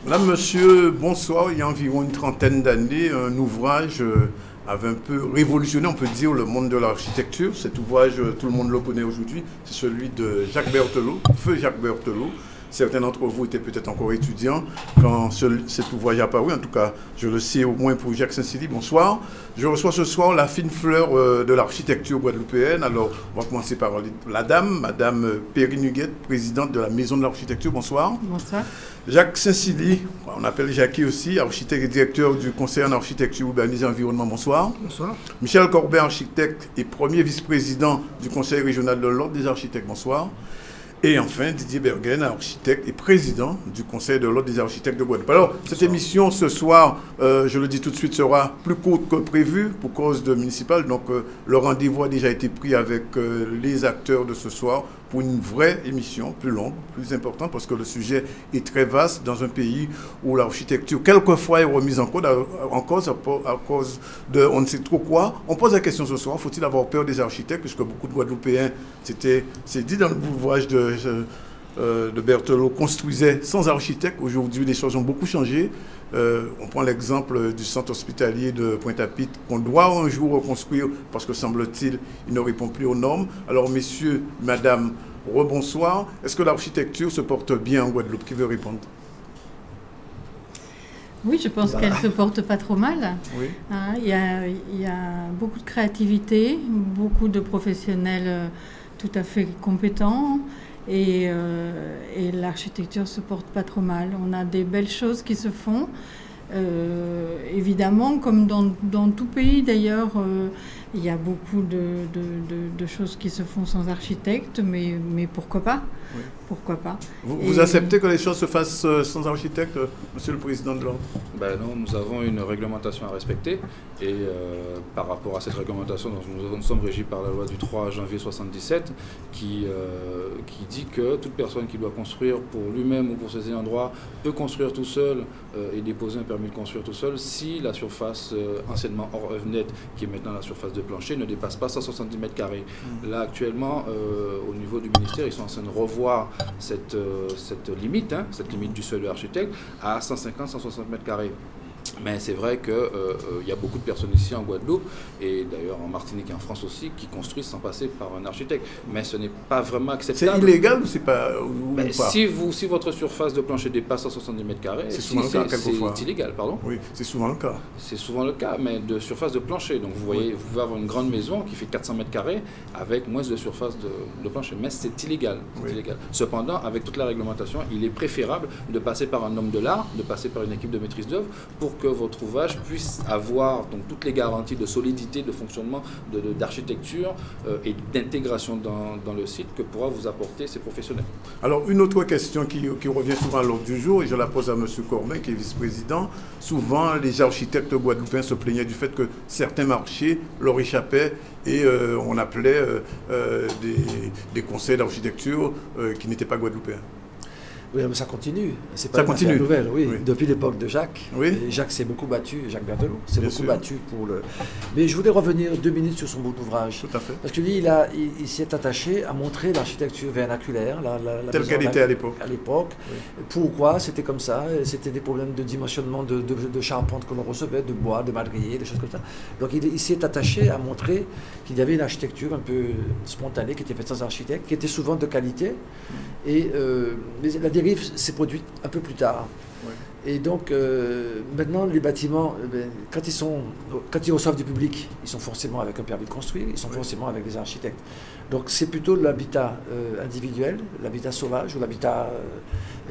Madame, monsieur, bonsoir. Il y a environ une trentaine d'années, un ouvrage avait un peu révolutionné, on peut dire, le monde de l'architecture. Cet ouvrage, tout le monde le connaît aujourd'hui, c'est celui de Jacques Berthelot, feu Jacques Berthelot. Certains d'entre vous étaient peut-être encore étudiants quand cet ouvrage est apparu. En tout cas, je le sais au moins pour Jacques Saint-Cylie. Bonsoir. Je reçois ce soir la fine fleur de l'architecture guadeloupéenne. Alors, on va commencer par la dame, Madame Perrine Huguette, présidente de la Maison de l'Architecture. Bonsoir. Bonsoir. Jacques Saint-Cylie, on appelle Jackie aussi, architecte et directeur du Conseil en architecture urbanisée et environnement. Bonsoir. Bonsoir. Michel Corbet, architecte et premier vice-président du Conseil régional de l'Ordre des architectes. Bonsoir. Et enfin, Didier Bergen, architecte et président du Conseil de l'Ordre des architectes de Guadeloupe. Alors, cette émission ce soir, je le dis tout de suite, sera plus courte que prévu pour cause de municipal. Donc, le rendez-vous a déjà été pris avec les acteurs de ce soir pour une vraie émission, plus longue, plus importante, parce que le sujet est très vaste dans un pays où l'architecture, quelquefois, est remise en cause à cause de on ne sait trop quoi. On pose la question ce soir, faut-il avoir peur des architectes, puisque beaucoup de Guadeloupéens, c'est dit dans l'ouvrage de Berthelot, construisaient sans architecte. Aujourd'hui, les choses ont beaucoup changé. On prend l'exemple du centre hospitalier de Pointe-à-Pitre qu'on doit un jour reconstruire parce que, semble-t-il, il ne répond plus aux normes. Alors, messieurs, madame, rebonsoir. Est-ce que l'architecture se porte bien en Guadeloupe? Qui veut répondre? Oui, je pense qu'elle ne se porte pas trop mal. Oui. Il y a beaucoup de créativité, beaucoup de professionnels tout à fait compétents. Et l'architecture se porte pas trop mal. On a des belles choses qui se font. Évidemment, comme dans tout pays d'ailleurs, il y a beaucoup de choses qui se font sans architecte, mais pourquoi pas? Oui. Pourquoi pas? Vous acceptez que les choses se fassent sans architecte, monsieur le président de l'Ordre? Ben non, nous avons une réglementation à respecter et par rapport à cette réglementation, nous sommes régis par la loi du 3 janvier 1977 qui dit que toute personne qui doit construire pour lui-même ou pour ses ayants droit peut construire tout seul et déposer un permis de construire tout seul si la surface anciennement hors œuvre nette, qui est maintenant la surface de plancher, ne dépasse pas 170 mètres carrés. Là actuellement, au niveau du ministère, ils sont en train de revoir cette limite, cette limite du seuil de l'architecte à 150-160 mètres carrés. Mais c'est vrai qu'il y a beaucoup de personnes ici en Guadeloupe, et d'ailleurs en Martinique et en France aussi, qui construisent sans passer par un architecte. Mais ce n'est pas vraiment acceptable. C'est illégal ou c'est pas, pas si votre surface de plancher dépasse 170 mètres carrés, c'est illégal, pardon. Oui, c'est souvent le cas. C'est souvent le cas, mais de surface de plancher. Donc vous voyez, vous pouvez avoir une grande maison qui fait 400 mètres carrés avec moins de surface de plancher. Mais c'est illégal. Illégal. Cependant, avec toute la réglementation, il est préférable de passer par un homme de l'art, de passer par une équipe de maîtrise d'œuvre pour que votre ouvrage puisse avoir donc toutes les garanties de solidité, de fonctionnement, d'architecture et d'intégration dans le site que pourra vous apporter ces professionnels. Alors, une autre question qui revient souvent à l'ordre du jour, et je la pose à M. Corbin, qui est vice-président. Souvent, les architectes guadeloupéens se plaignaient du fait que certains marchés leur échappaient et on appelait des conseils d'architecture qui n'étaient pas guadeloupéens. Oui, mais ça continue. C'est pas ça continue. Nouvelle, oui. Depuis l'époque de Jacques. Oui. Jacques s'est beaucoup battu, Jacques Berthelot s'est beaucoup battu pour le. Mais je voudrais revenir 2 minutes sur son beau ouvrage. Tout à fait. Parce que lui, il s'est attaché à montrer l'architecture vernaculaire, telle qu'elle était à l'époque. Oui. Pourquoi c'était comme ça? C'était des problèmes de dimensionnement de charpente que l'on recevait, de bois, de madriers, des choses comme ça. Donc il s'est attaché à montrer qu'il y avait une architecture un peu spontanée, qui était faite sans architecte, qui était souvent de qualité. Et mais la dérive s'est produite un peu plus tard. Ouais. Et donc, maintenant, les bâtiments, quand ils reçoivent du public, ils sont forcément avec un permis de construire, ils sont forcément avec des architectes. Donc, c'est plutôt l'habitat individuel, l'habitat sauvage ou l'habitat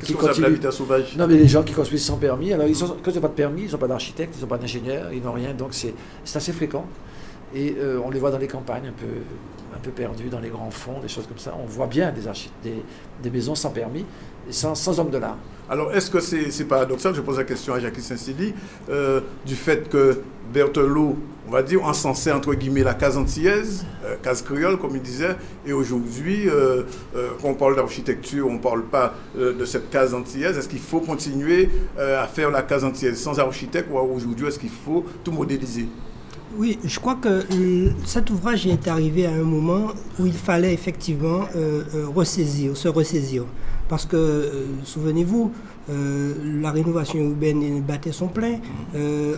qui continue. L'habitat sauvage? Non, mais les gens qui construisent sans permis, alors quand ils n'ont pas de permis, ils n'ont pas d'architecte, ils n'ont pas d'ingénieur, ils n'ont rien, donc c'est assez fréquent. Et on les voit dans les campagnes un peu perdus, dans les grands fonds, des choses comme ça. On voit bien des maisons sans permis, et sans homme de l'art. Alors, est-ce que c'est paradoxal, je pose la question à Jacques Saint-Cylie, du fait que Berthelot, on va dire, encensait entre guillemets la case antillaise, case créole, comme il disait, et aujourd'hui, quand on parle d'architecture, on ne parle pas de cette case antillaise. Est-ce qu'il faut continuer à faire la case antillaise sans architecte, ou aujourd'hui, est-ce qu'il faut tout modéliser? Oui, je crois que cet ouvrage est arrivé à un moment où il fallait effectivement se ressaisir. parce que, souvenez-vous, la rénovation urbaine battait son plein.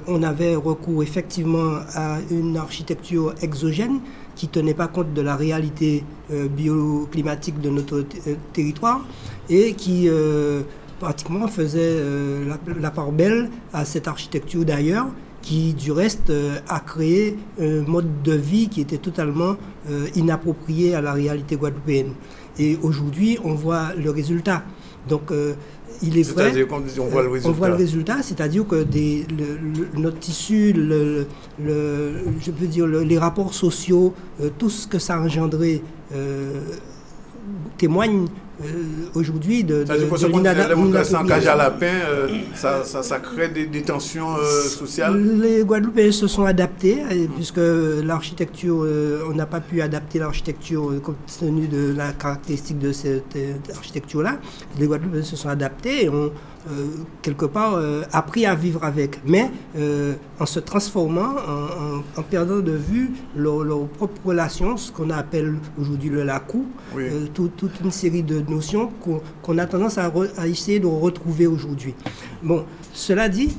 On avait recours effectivement à une architecture exogène qui ne tenait pas compte de la réalité bioclimatique de notre territoire et qui pratiquement faisait la part belle à cette architecture d'ailleurs, qui du reste a créé un mode de vie qui était totalement inapproprié à la réalité guadeloupéenne. Et aujourd'hui, on voit le résultat. Donc, il est vrai, on voit le résultat, c'est-à-dire que notre tissu, je peux dire les rapports sociaux, tout ce que ça a engendré témoigne aujourd'hui de l'inadaptation. En cage à lapin, ça crée des tensions sociales. Les Guadeloupéens se sont adaptés, puisque l'architecture, on n'a pas pu adapter l'architecture compte tenu de la caractéristique de cette architecture-là. Les Guadeloupéens se sont adaptés et ont quelque part appris à vivre avec, mais en se transformant, en perdant de vue leurs propres relations, ce qu'on appelle aujourd'hui le lacou, oui. Toute une série de notions qu'on a tendance à essayer de retrouver aujourd'hui. Bon, cela dit,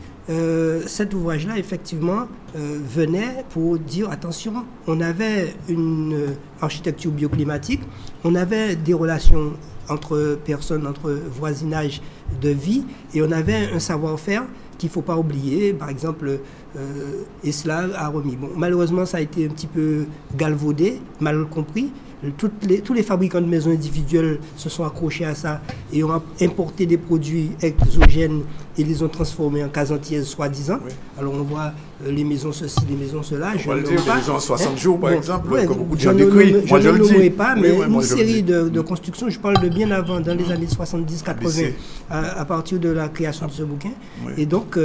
cet ouvrage-là, effectivement, venait pour dire, attention, on avait une architecture bioclimatique, on avait des relations entre personnes, entre voisinage de vie, et on avait un savoir-faire qu'il ne faut pas oublier. Par exemple, Esla a remis. Bon, malheureusement, ça a été un petit peu galvaudé, mal compris. Tous les fabricants de maisons individuelles se sont accrochés à ça et ont importé des produits exogènes et les ont transformés en cases antillaises soi-disant. Oui. Alors on voit les maisons ceci, les maisons cela. On va le dire, les maisons 60 jours par exemple, comme beaucoup de gens décrivent. Je ne le nommerai pas, mais une série de constructions, je parle de bien avant, dans les années 70-80, à partir de la création de ce bouquin. Oui. Et donc,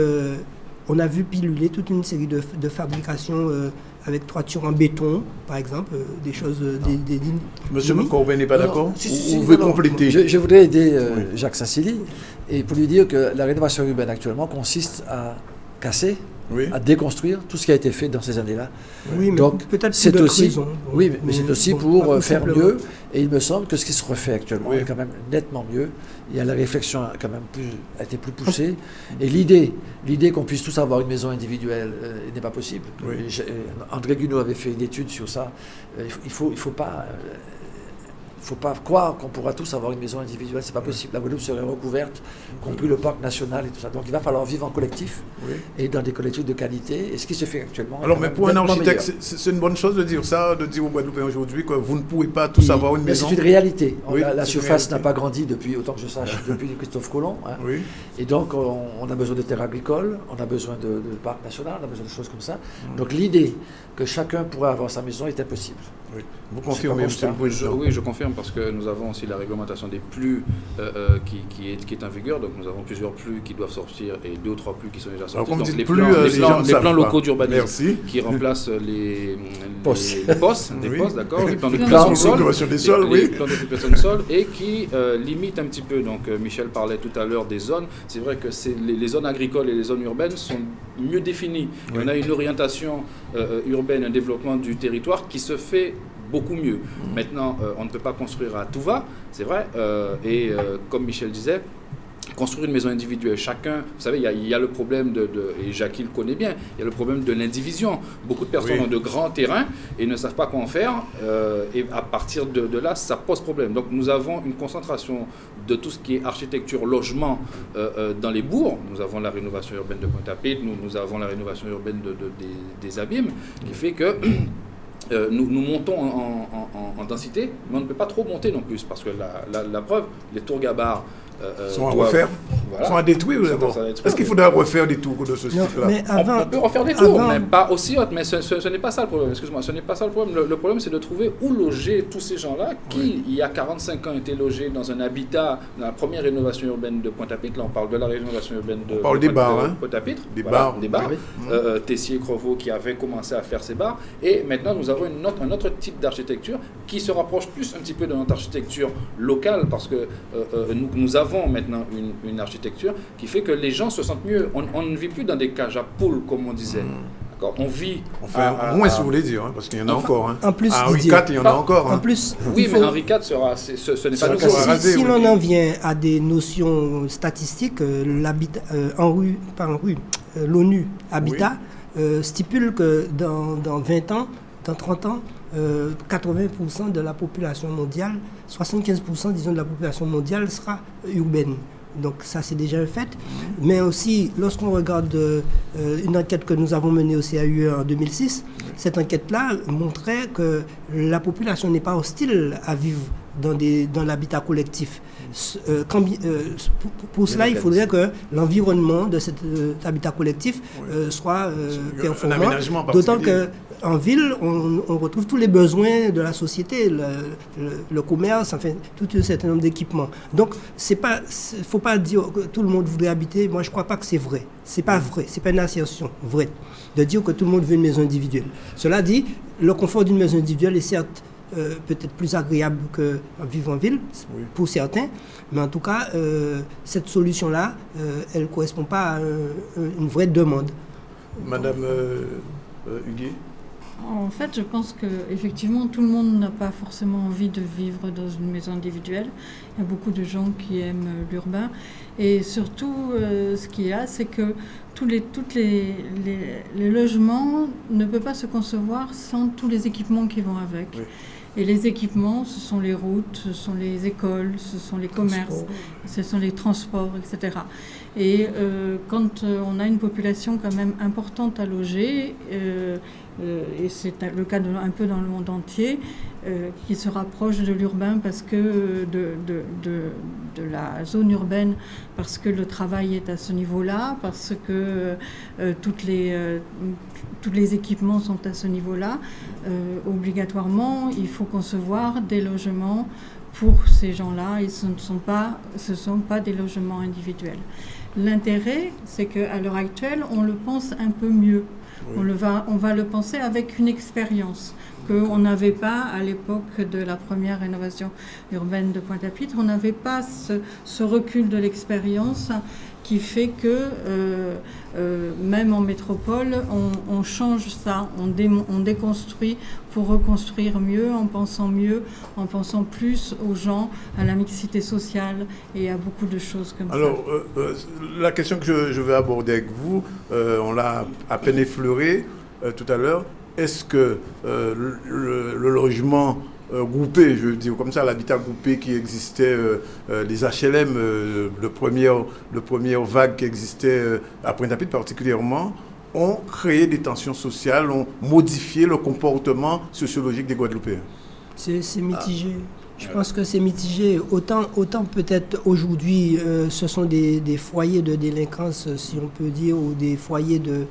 on a vu piluler toute une série de fabrications avec toiture en béton, par exemple, des choses... Monsieur Corbin n'est pas d'accord? Vous voulez compléter? Je voudrais aider Jacques Sassili et pour lui dire que la rénovation urbaine actuellement consiste à casser, à déconstruire tout ce qui a été fait dans ces années-là. Oui, mais donc peut-être c'est aussi, oui, mais c'est aussi pour faire mieux. Et il me semble que ce qui se refait actuellement est quand même nettement mieux. Il y a la réflexion a quand même a été plus poussée. Et l'idée qu'on puisse tous avoir une maison individuelle n'est pas possible. Oui. André Gunaud avait fait une étude sur ça. Il faut pas croire qu'on pourra tous avoir une maison individuelle, c'est pas possible. La Guadeloupe serait recouverte, compris le parc national et tout ça. Donc il va falloir vivre en collectif et dans des collectifs de qualité. Et ce qui se fait actuellement. Alors, mais pour un architecte, c'est une bonne chose de dire ça, de dire aux Guadeloupéens aujourd'hui que vous ne pouvez pas tous avoir une maison. C'est une réalité. La surface n'a pas grandi depuis, autant que je sache, depuis Christophe Colomb. Hein. Oui. Et donc on a besoin de terres agricoles, on a besoin de parc national, on a besoin de choses comme ça. Donc l'idée que chacun pourrait avoir sa maison est impossible. Oui. Vous confirmez, monsieur le président? Oui, je confirme parce que nous avons aussi la réglementation des plus qui est en vigueur. Donc nous avons plusieurs plus qui doivent sortir et 2 ou 3 plus qui sont déjà sortis. Alors, donc les plans locaux d'urbanisme qui remplacent les postes, d'accord, les plans d'occupation du sol, les plans d'occupation du sol et qui limitent un petit peu. Donc Michel parlait tout à l'heure des zones. C'est vrai que les zones agricoles et les zones urbaines sont mieux définies. Oui. On a une orientation urbaine, un développement du territoire qui se fait beaucoup mieux. Maintenant, on ne peut pas construire à tout va, c'est vrai, et comme Michel disait, construire une maison individuelle, chacun, vous savez, il y a le problème et Jackie le connaît bien, il y a le problème de l'indivision. Beaucoup de personnes ont de grands terrains et ne savent pas quoi en faire, et à partir de là, ça pose problème. Donc nous avons une concentration de tout ce qui est architecture, logement dans les bourgs. Nous avons la rénovation urbaine de Pointe-à-Pitre, nous avons la rénovation urbaine des Abîmes, qui fait que nous montons en densité, mais on ne peut pas trop monter non plus, parce que la preuve, les tours gabarres sont à refaire, sont à détruire d'abord. Est-ce qu'il faudra refaire des tours de ce type-là? On peut refaire des tours, mais pas aussi hautes, mais ce n'est pas ça le problème. Excuse-moi, ce n'est pas ça le problème. Le problème, c'est de trouver où loger tous ces gens-là qui, il y a 45 ans, étaient logés dans un habitat, dans la première rénovation urbaine de Pointe-à-Pitre. Là, on parle de la rénovation urbaine de Pointe-à-Pitre. Des bars. Tessier et Croveau qui avaient commencé à faire ces bars. Et maintenant, nous avons un autre type d'architecture qui se rapproche plus un petit peu de notre architecture locale, parce que nous avons maintenant une architecture qui fait que les gens se sentent mieux. On ne vit plus dans des cages à poules, comme on disait. Quand on vit... Enfin, moins si vous voulez dire, hein, parce qu'il y en a encore. Hein. En plus, à Henri Didier, IV, il y en a encore. En Hein. plus, Oui, il mais faut- Henri IV sera... ce n'est pas Ça nouveau. sera rasé, si oui. l'on en vient à des notions statistiques, l'ONU Habitat stipule que dans 20 ans, dans 30 ans, 80% de la population mondiale, 75% disons de la population mondiale sera urbaine. Donc ça c'est déjà un fait. Mais aussi lorsqu'on regarde une enquête que nous avons menée au CAUE en 2006, cette enquête-là montrait que la population n'est pas hostile à vivre dans l'habitat collectif. Pour cela, il faudrait que l'environnement de cet habitat collectif soit performant. aménagement D'autant particulier. qu'en ville, on retrouve tous les besoins de la société, le commerce, enfin, tout un certain nombre d'équipements. Donc, il ne faut pas dire que tout le monde voudrait habiter. Moi, je ne crois pas que c'est vrai. Ce n'est pas vrai. Ce n'est pas une assertion vraie de dire que tout le monde veut une maison individuelle. Cela dit, le confort d'une maison individuelle est certes peut-être plus agréable que vivre en ville, pour certains, mais en tout cas, cette solution-là, elle ne correspond pas à une vraie demande. Madame Huguet. En fait, je pense qu'effectivement, tout le monde n'a pas forcément envie de vivre dans une maison individuelle. Il y a beaucoup de gens qui aiment l'urbain. Et surtout, ce qu'il y a, c'est que tous les logements ne peuvent pas se concevoir sans tous les équipements qui vont avec. Oui. Et les équipements, ce sont les routes, ce sont les écoles, ce sont les commerces, ce sont les transports, etc. Et quand on a une population quand même importante à loger, et c'est le cas un peu dans le monde entier, qui se rapproche de l'urbain parce que de la zone urbaine, parce que le travail est à ce niveau-là, parce que tous les équipements sont à ce niveau-là, obligatoirement, il faut concevoir des logements pour ces gens-là, et ce ne sont pas des logements individuels. L'intérêt, c'est qu'à l'heure actuelle, on le pense un peu mieux. Oui. On va le penser avec une expérience qu'on n'avait pas à l'époque de la première rénovation urbaine de Pointe-à-Pitre. On n'avait pas ce recul de l'expérience qui fait que même en métropole, on change ça, on déconstruit pour reconstruire mieux, en pensant plus aux gens, à la mixité sociale et à beaucoup de choses comme ça. Alors, la question que je vais aborder avec vous, on l'a à peine effleurée tout à l'heure. Est-ce que le logement groupé, je veux dire comme ça, l'habitat groupé qui existait, les HLM, le premier vague qui existait à Pointe-à-Pitre particulièrement, ont créé des tensions sociales, ont modifié le comportement sociologique des Guadeloupéens? C'est mitigé. Je pense que c'est mitigé. Autant peut-être aujourd'hui, ce sont des foyers de délinquance, si on peut dire, ou des foyers de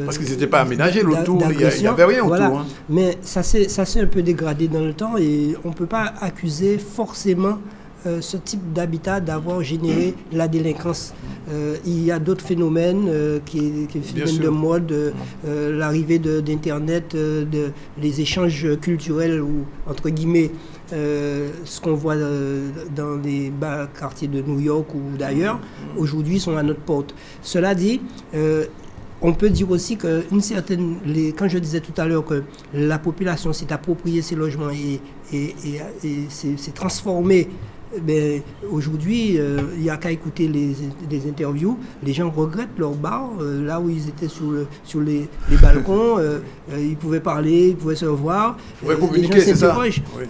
parce qu'ils n'étaient pas aménagés, l'autour, il n'y avait rien voilà. autour. Hein. Mais ça s'est un peu dégradé dans le temps et on ne peut pas accuser forcément ce type d'habitat d'avoir généré la délinquance. Il y a d'autres phénomènes qui phénomènes de mode, l'arrivée d'Internet, les échanges culturels ou entre guillemets ce qu'on voit dans les bas quartiers de New York ou d'ailleurs, aujourd'hui sont à notre porte. Cela dit, on peut dire aussi que quand je disais tout à l'heure que la population s'est appropriée ces logements et s'est transformée, ben, aujourd'hui, il n'y a qu'à écouter les interviews. Les gens regrettent leur bar, là où ils étaient sur les balcons. Ils pouvaient parler, ils pouvaient se revoir. Ils pouvaient communiquer, c'est ça.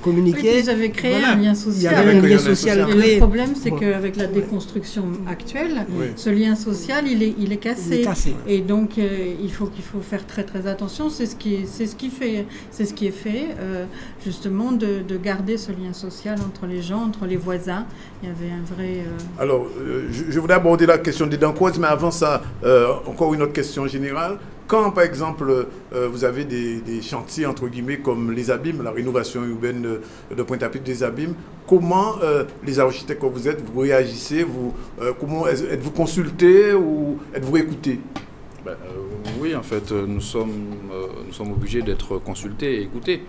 Communiquer. Oui, ils avaient créé un lien social. Il y avait un lien social créé. Le problème, c'est qu'avec la déconstruction actuelle, ce lien social, il est cassé. Et donc, il faut faire très très attention. C'est ce qui est fait, justement, de garder ce lien social entre les gens, entre les voisins. Il y avait un vrai... Alors, je voudrais aborder la question des dents creuses, mais avant ça, encore une autre question générale. Quand, par exemple, vous avez des chantiers, entre guillemets, comme les Abîmes, la rénovation urbaine de Pointe-à-Pitre des Abîmes, comment les architectes que vous êtes, vous réagissez, comment êtes-vous consultés ou êtes-vous écoutés? Oui, en fait, nous sommes obligés d'être consultés et écoutés.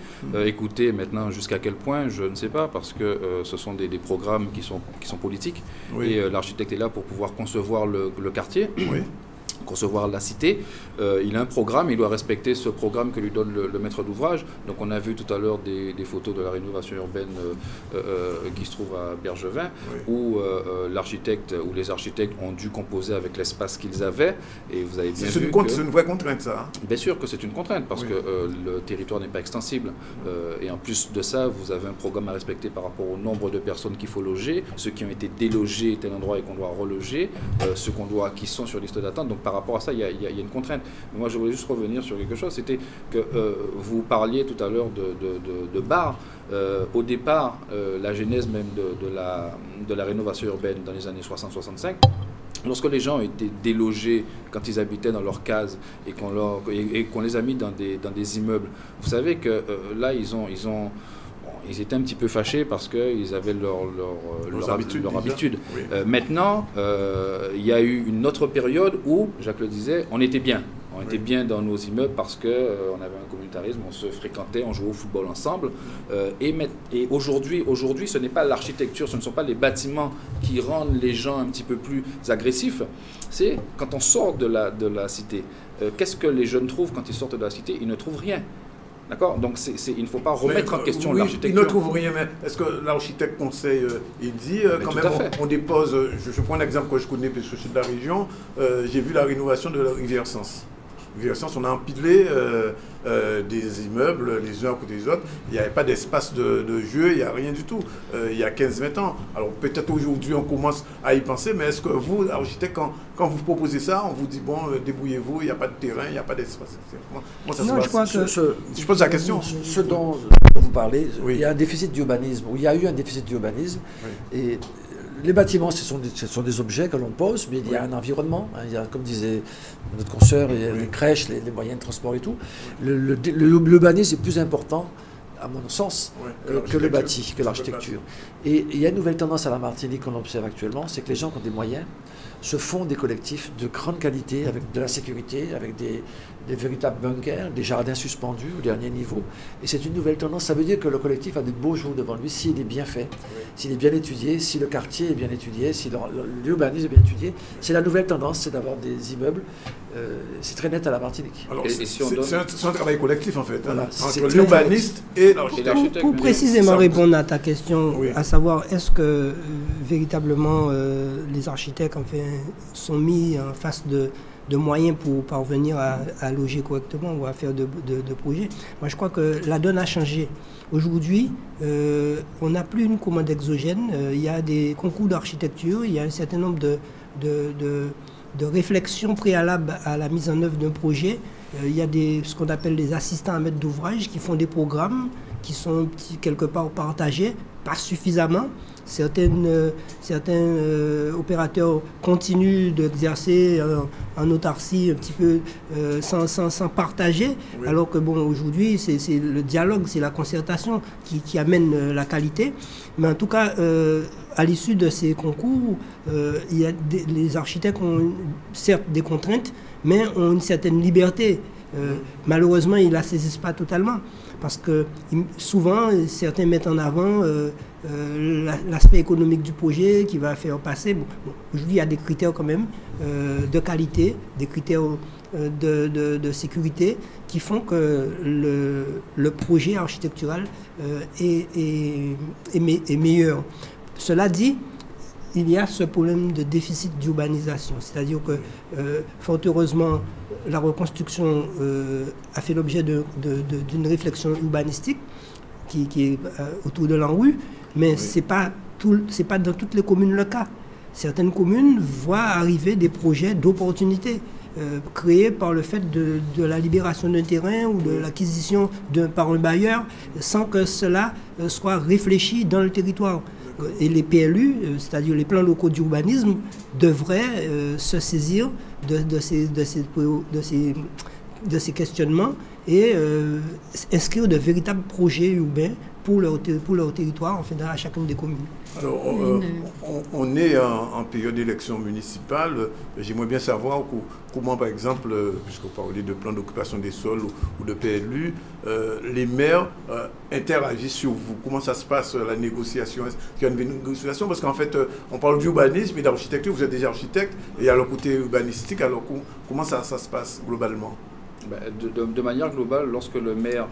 Écoutés maintenant, jusqu'à quel point, je ne sais pas, parce que ce sont des programmes qui sont politiques. Oui. Et l'architecte est là pour pouvoir concevoir le quartier. Oui. concevoir la cité, il a un programme, il doit respecter ce programme que lui donne le maître d'ouvrage. Donc on a vu tout à l'heure des photos de la rénovation urbaine qui se trouve à Bergevin, où l'architecte ou les architectes ont dû composer avec l'espace qu'ils avaient. Et vous avez bien vu c'est une vraie contrainte, ça. Hein. Bien sûr que c'est une contrainte, parce que le territoire n'est pas extensible. Et en plus de ça, vous avez un programme à respecter par rapport au nombre de personnes qu'il faut loger, ceux qui ont été délogés tel endroit et qu'on doit reloger, ceux qui sont sur liste d'attente. Donc par rapport à ça, il y a une contrainte. Mais moi, je voulais juste revenir sur quelque chose. C'était que vous parliez tout à l'heure de bars. Au départ, la genèse même de la rénovation urbaine dans les années 60-65, lorsque les gens ont été délogés quand ils habitaient dans leurs cases et qu'on les a mis dans des immeubles, vous savez que là, ils étaient un petit peu fâchés parce qu'ils avaient leur habitude. Oui. Maintenant, il y a eu une autre période où, Jacques le disait, on était bien. On était bien dans nos immeubles parce qu'on avait un communautarisme, on se fréquentait, on jouait au football ensemble. Et aujourd'hui, ce n'est pas l'architecture, ce ne sont pas les bâtiments qui rendent les gens un petit peu plus agressifs. C'est quand on sort de la cité. Qu'est-ce que les jeunes trouvent quand ils sortent de la cité? Ils ne trouvent rien. D'accord? Donc il ne faut pas remettre en question l'architecture. Il ne trouve rien, mais est-ce que l'architecte conseille, il dit quand même, on dépose, je prends un exemple que je connais parce que je suis de la région, j'ai vu la rénovation de la Rivière Sens. On a empilé des immeubles les uns à côté des autres. Il n'y avait pas d'espace de jeu, il n'y a rien du tout. Il y a 15-20 ans. Alors peut-être aujourd'hui on commence à y penser, mais est-ce que vous, architecte, quand vous proposez ça, on vous dit bon, débrouillez-vous, il n'y a pas de terrain, il n'y a pas d'espace. Comment ça se passe? Je crois que je pose la question. Ce dont vous parlez, il y a un déficit d'urbanisme, ou il y a eu un déficit d'urbanisme. Et les bâtiments, ce sont des objets que l'on pose, mais il y a un environnement. Hein, il y a, comme disait notre consoeur, il y a les crèches, les moyens de transport et tout. L'urbanisme est plus important, à mon sens, que le bâti, que l'architecture. Et il y a une nouvelle tendance à la Martinique qu'on observe actuellement, c'est que les gens qui ont des moyens se font des collectifs de grande qualité, avec de la sécurité, avec des véritables bunkers, des jardins suspendus au dernier niveau. Et c'est une nouvelle tendance. Ça veut dire que le collectif a de beaux jours devant lui s'il est bien fait, s'il est bien étudié, si le quartier est bien étudié, si l'urbanisme est bien étudié. C'est la nouvelle tendance, c'est d'avoir des immeubles. C'est très net à la Martinique. Alors, c'est un travail collectif en fait, voilà, entre l'urbaniste et l'architecte. Pour précisément répondre à ta question, à savoir est-ce que véritablement les architectes sont mis en face de moyens pour parvenir à loger correctement ou à faire de projets. Moi, je crois que la donne a changé. Aujourd'hui, on n'a plus une commande exogène. Il y a des concours d'architecture, il y a un certain nombre de réflexions préalables à la mise en œuvre d'un projet. Il y a ce qu'on appelle des assistants à maître d'ouvrage qui font des programmes qui sont quelque part partagés, pas suffisamment. Certains opérateurs continuent d'exercer en autarcie un petit peu sans partager, alors que bon, aujourd'hui, c'est le dialogue, c'est la concertation qui amène la qualité. Mais en tout cas, à l'issue de ces concours, les architectes ont certes des contraintes, mais ont une certaine liberté. Malheureusement, ils ne la saisissent pas totalement. Parce que souvent, certains mettent en avant l'aspect économique du projet qui va faire passer. Aujourd'hui, il y a des critères quand même de qualité, des critères de sécurité qui font que le projet architectural est meilleur. Cela dit, il y a ce problème de déficit d'urbanisation. C'est-à-dire que, fort heureusement, la reconstruction a fait l'objet d'une réflexion urbanistique qui est autour de l'ANRU, mais ce n'est pas dans toutes les communes le cas. Certaines communes voient arriver des projets d'opportunités créés par le fait de la libération d'un terrain ou de l'acquisition par un bailleur sans que cela soit réfléchi dans le territoire. Et les PLU, c'est-à-dire les plans locaux d'urbanisme, devraient se saisir de ces questionnements et inscrire de véritables projets urbains pour leur territoire, enfin, à chacune des communes. Alors, on est en période d'élection municipale. J'aimerais bien savoir comment, par exemple, puisqu'on parlait de plan d'occupation des sols ou de PLU, les maires interagissent sur vous. Comment ça se passe, la négociation? Est-ce qu'il y a une négociation? Parce qu'en fait, on parle d'urbanisme et d'architecture. Vous êtes déjà architecte et il y a le côté urbanistique. Alors, comment ça se passe globalement? De manière globale, lorsque le maire,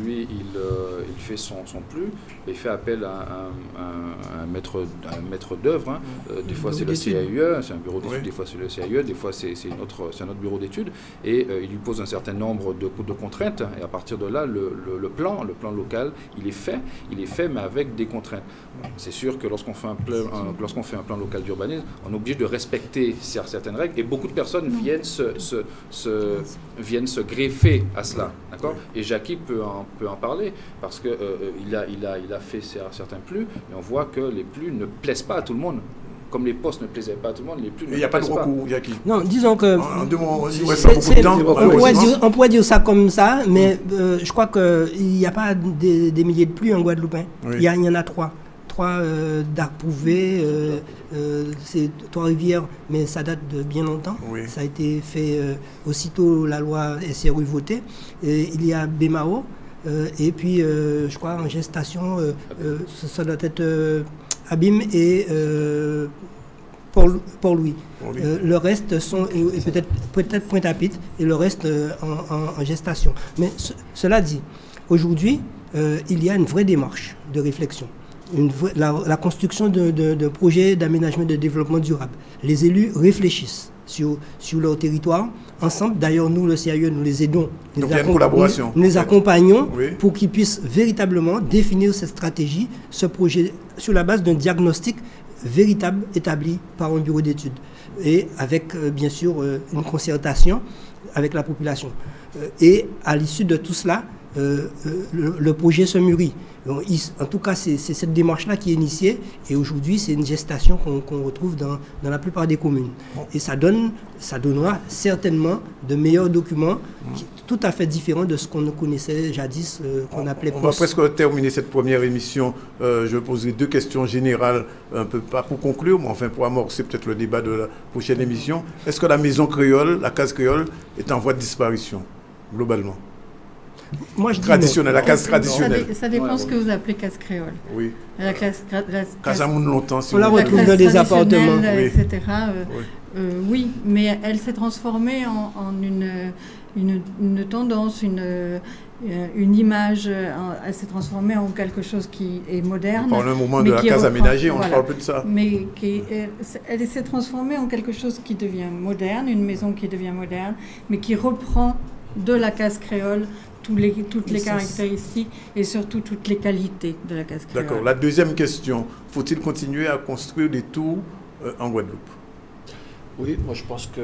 lui, il fait son plus, il fait appel à un maître d'œuvre. Des fois, c'est le CAUE, c'est un bureau d'études, des fois, c'est le CAUE, des fois, c'est un autre bureau d'études. Et il lui pose un certain nombre de contraintes. Et à partir de là, le plan local, il est fait, mais avec des contraintes. C'est sûr que lorsqu'on fait un plan local d'urbanisme, on est obligé de respecter certaines règles. Et beaucoup de personnes viennent se greffer à cela, d'accord? Et Jackie peut en parler parce que il a fait certains plus, et on voit que les plus ne plaisent pas à tout le monde. Comme les postes ne plaisaient pas à tout le monde, les plus ne plaisent pas. Il n'y a pas de recours, Jackie. Non, disons que on pourrait dire ça comme ça, mais je crois qu'il n'y a pas des milliers de plus en Guadeloupe. Oui. Il y en a trois d'Arc-Prouvé, c'est Trois-Rivières, mais ça date de bien longtemps. Oui. Ça a été fait aussitôt la loi SRU votée. Et il y a Bémao, et puis je crois en gestation, ça doit être Abîme et Port-Louis. Le reste sont peut-être Pointe-à-Pitre et le reste en gestation. Mais cela dit, aujourd'hui, il y a une vraie démarche de réflexion. La construction de projets d'aménagement de développement durable. Les élus réfléchissent sur leur territoire. Ensemble, d'ailleurs, nous, le CAUE, nous les aidons. Donc il y a une collaboration. Nous les accompagnons Oui. pour qu'ils puissent véritablement définir cette stratégie, ce projet, sur la base d'un diagnostic véritable établi par un bureau d'études. Et avec, bien sûr, une concertation avec la population. Et à l'issue de tout cela, le projet se mûrit. En tout cas, c'est cette démarche-là qui est initiée et aujourd'hui, c'est une gestation qu'on retrouve dans la plupart des communes. Et ça donnera certainement de meilleurs documents tout à fait différents de ce qu'on connaissait jadis, qu'on appelait On va presque terminer cette première émission. Je poserai deux questions générales, un peu pas pour conclure, mais enfin pour amorcer peut-être le débat de la prochaine émission. Est-ce que la maison créole, la case créole, est en voie de disparition, globalement? Moi, je dis traditionnelle, la case traditionnelle. Ça dépend ce que vous appelez case créole. Oui. La case longtemps, si on la retrouve dans des appartements, etc. Oui, mais elle s'est transformée en une tendance, une image. Elle s'est transformée en quelque chose qui est moderne. On parle un moment de la case aménagée, on ne parle plus de ça. Mais elle s'est transformée en quelque chose qui devient moderne, une maison qui devient moderne, mais qui reprend de la case créole toutes les caractéristiques et surtout toutes les qualités de la case créole. D'accord. La deuxième question, faut-il continuer à construire des tours en Guadeloupe? Oui, moi je pense que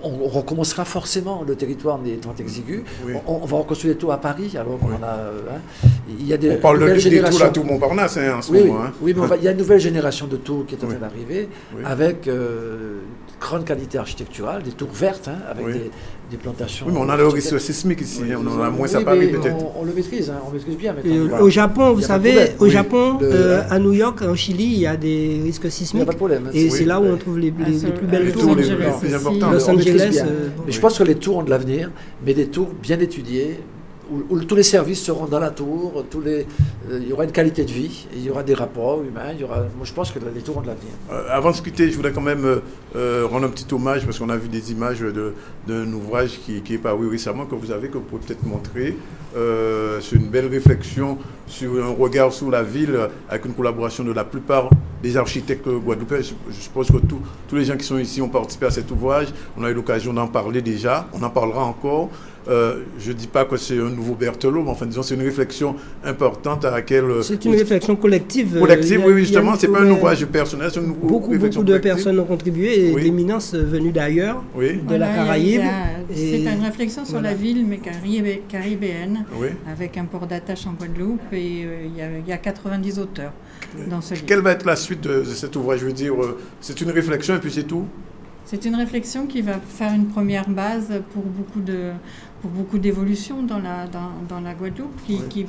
on recommencera forcément, le territoire étant exigu. Oui. On va reconstruire des tours à Paris, alors qu'on en a... il y a on parle des tours à Tour-Montparnasse en ce moment. Oui, mais il y a une nouvelle génération de tours qui est en train d'arriver, avec grande qualité architecturale, des tours vertes, avec des plantations... Oui, mais on a le risque sismique ici, on en a moins à Paris peut-être. On le maîtrise, on maîtrise bien. Au Japon, vous savez, à New York, en Chili, il y a des risques sismiques. Il n'y a pas de problème. Et c'est là où on trouve les plus belles tours. Les plus importants. Los Angeles. Mais je pense que les tours ont de l'avenir, mais des tours bien étudiées, où tous les services seront dans la tour, il y aura une qualité de vie, il y aura des rapports humains, moi je pense que les tours ont de l'avenir. Avant de se quitter, je voudrais quand même rendre un petit hommage, parce qu'on a vu des images d'un ouvrage qui est paru récemment, que vous pouvez peut-être montrer. C'est une belle réflexion sur un regard sur la ville, avec une collaboration de la plupart des architectes guadeloupéens. Je suppose que tous les gens qui sont ici ont participé à cet ouvrage. On a eu l'occasion d'en parler déjà, on en parlera encore. Je ne dis pas que c'est un nouveau Berthelot, mais enfin, disons, c'est une réflexion importante à laquelle... C'est une réflexion collective. Collective, oui, justement, ce n'est pas un ouvrage personnel, c'est une beaucoup de personnes ont contribué, et d'éminences venues d'ailleurs, de la Caraïbe. C'est une réflexion sur la ville, mais caribéenne, avec un port d'attache en Guadeloupe, et il y a 90 auteurs dans ce livre. Quelle va être la suite de cet ouvrage? Je veux dire, c'est une réflexion et puis c'est tout? C'est une réflexion qui va faire une première base pour pour beaucoup d'évolutions dans la Guadeloupe,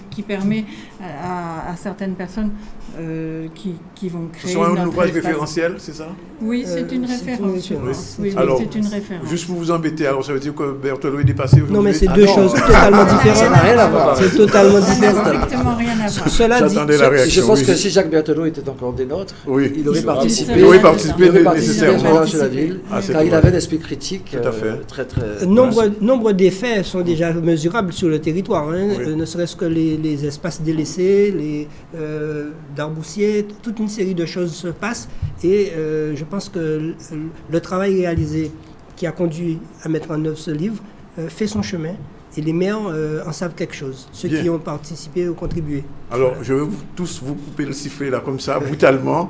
qui permet à certaines personnes qui vont créer. Ce sont un notre ouvrage espace. référentiel, c'est ça? Oui, c'est une référence. je pense. Oui, Alors, c'est une référence. Juste pour vous embêter, alors ça veut dire que Berthelot est dépassé aujourd'hui? Non, mais c'est Ah deux non, choses totalement différentes. ça n'a rien à voir. C'est totalement Ça n'a différent. strictement rien à voir. Cela dit, J'attendais la réaction. Je pense oui. que si Jacques Berthelot était encore des nôtres, Oui. il aurait participé. Il aurait participé Il aurait participé au nécessairement. ménage de la ville, Ah, c'est car il vrai. avait l'esprit critique Tout à fait. très très. nombre d'effets sont déjà mesurables sur le territoire, hein. Oui. Ne serait-ce que les espaces délaissés, les d'arboussiers, toute une série de choses se passent et je pense que le travail réalisé qui a conduit à mettre en œuvre ce livre fait son chemin et les maires en savent quelque chose, ceux Bien. qui ont participé ou contribué. Alors, je vais tous vous couper le sifflet là comme ça, brutalement.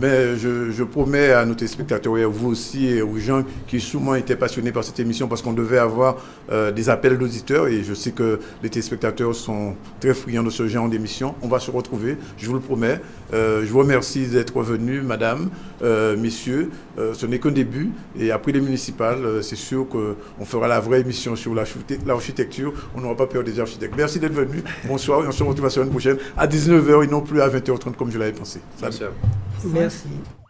Mais je promets à nos téléspectateurs et à vous aussi et aux gens qui souvent étaient passionnés par cette émission parce qu'on devait avoir des appels d'auditeurs et je sais que les téléspectateurs sont très friands de ce genre d'émission. On va se retrouver, je vous le promets. Je vous remercie d'être venus, madame, messieurs. Ce n'est qu'un début et après les municipales, c'est sûr qu'on fera la vraie émission sur l'architecture. On n'aura pas peur des architectes. Merci d'être venus. Bonsoir et on se retrouve la semaine prochaine à 19h et non plus à 20h30 comme je l'avais pensé. Salut. Merci à vous. Merci.